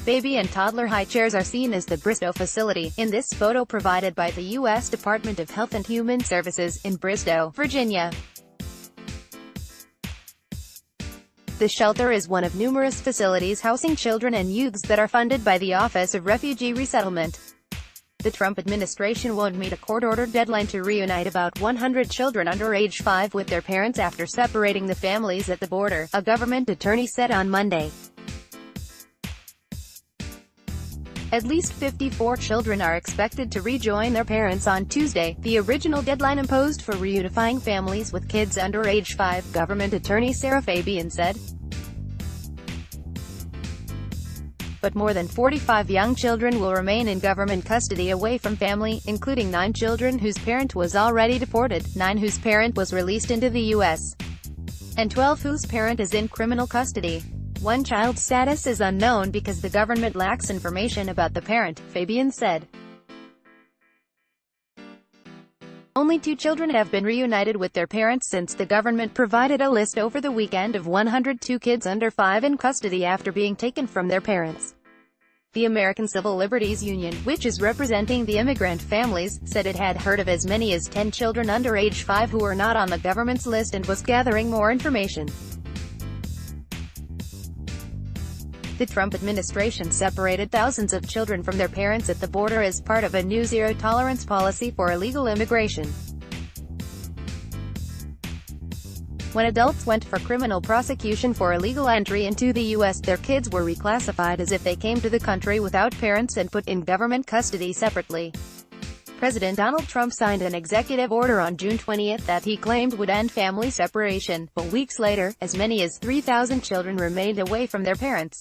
Baby and toddler high chairs are seen as the Bristow facility, in this photo provided by the U.S. Department of Health and Human Services, in Bristow, Virginia. The shelter is one of numerous facilities housing children and youths that are funded by the Office of Refugee Resettlement. The Trump administration won't meet a court-ordered deadline to reunite about 100 children under age 5 with their parents after separating the families at the border, a government attorney said on Monday. At least 54 children are expected to rejoin their parents on Tuesday, the original deadline imposed for reunifying families with kids under age 5, government attorney Sarah Fabian said. But more than 45 young children will remain in government custody away from family, including 9 children whose parent was already deported, 9 whose parent was released into the U.S., and 12 whose parent is in criminal custody. One child's status is unknown because the government lacks information about the parent, Fabian said. Only 2 children have been reunited with their parents since the government provided a list over the weekend of 102 kids under 5 in custody after being taken from their parents. The American Civil Liberties Union, which is representing the immigrant families, said it had heard of as many as 10 children under age 5 who were not on the government's list and was gathering more information. The Trump administration separated thousands of children from their parents at the border as part of a new zero-tolerance policy for illegal immigration. When adults went for criminal prosecution for illegal entry into the U.S., their kids were reclassified as if they came to the country without parents and put in government custody separately. President Donald Trump signed an executive order on June 20 that he claimed would end family separation, but weeks later, as many as 3,000 children remained away from their parents.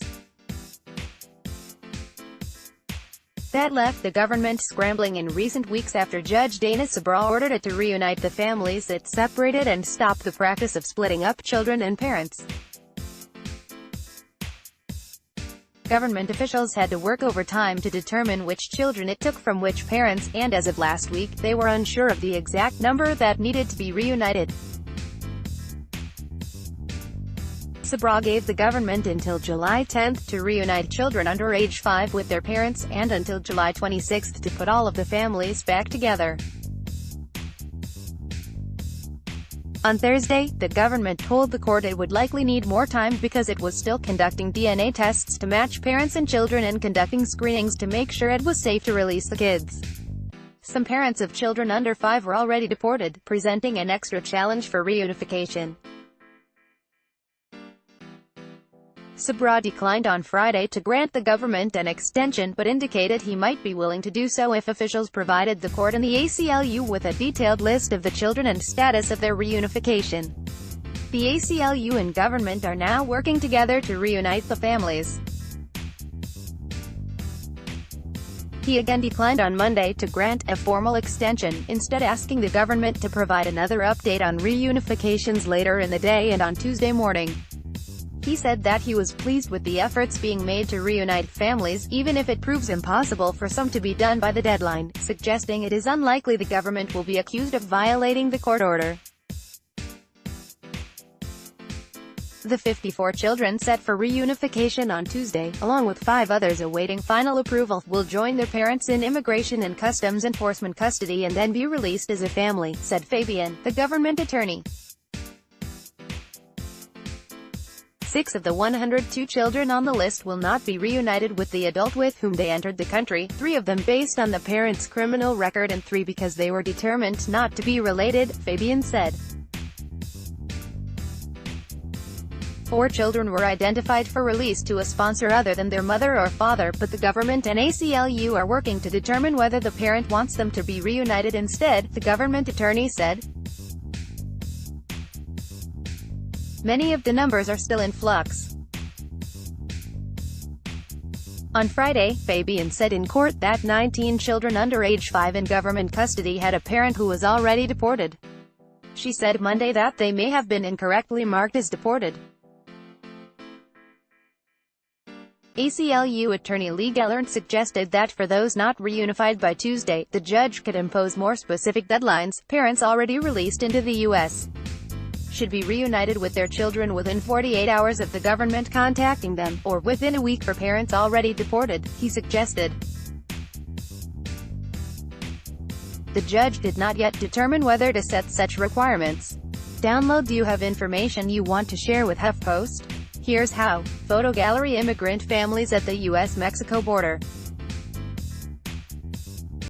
That left the government scrambling in recent weeks after Judge Dana Sabra ordered it to reunite the families it separated and stop the practice of splitting up children and parents. Government officials had to work overtime to determine which children it took from which parents, and as of last week, they were unsure of the exact number that needed to be reunited. Sabra gave the government until July 10 to reunite children under age 5 with their parents, and until July 26 to put all of the families back together. On Thursday, the government told the court it would likely need more time because it was still conducting DNA tests to match parents and children and conducting screenings to make sure it was safe to release the kids. Some parents of children under 5 were already deported, presenting an extra challenge for reunification. Sabra declined on Friday to grant the government an extension, but indicated he might be willing to do so if officials provided the court and the ACLU with a detailed list of the children and status of their reunification. The ACLU and government are now working together to reunite the families. He again declined on Monday to grant a formal extension, instead asking the government to provide another update on reunifications later in the day and on Tuesday morning. He said that he was pleased with the efforts being made to reunite families, even if it proves impossible for some to be done by the deadline, suggesting it is unlikely the government will be accused of violating the court order. The 54 children set for reunification on Tuesday, along with 5 others awaiting final approval, will join their parents in Immigration and Customs Enforcement custody and then be released as a family, said Fabian, the government attorney. 6 of the 102 children on the list will not be reunited with the adult with whom they entered the country, 3 of them based on the parents' criminal record and 3 because they were determined not to be related, Fabian said. 4 children were identified for release to a sponsor other than their mother or father, but the government and ACLU are working to determine whether the parent wants them to be reunited instead, the government attorney said. Many of the numbers are still in flux. On Friday, Fabian said in court that 19 children under age 5 in government custody had a parent who was already deported. She said Monday that they may have been incorrectly marked as deported. ACLU attorney Lee Gellert suggested that for those not reunified by Tuesday, the judge could impose more specific deadlines, parents already released into the U.S. should be reunited with their children within 48 hours of the government contacting them, or within a week for parents already deported, he suggested. The judge did not yet determine whether to set such requirements. Download. Do you have information you want to share with HuffPost? Here's how. Photo gallery: immigrant families at the U.S.-Mexico border.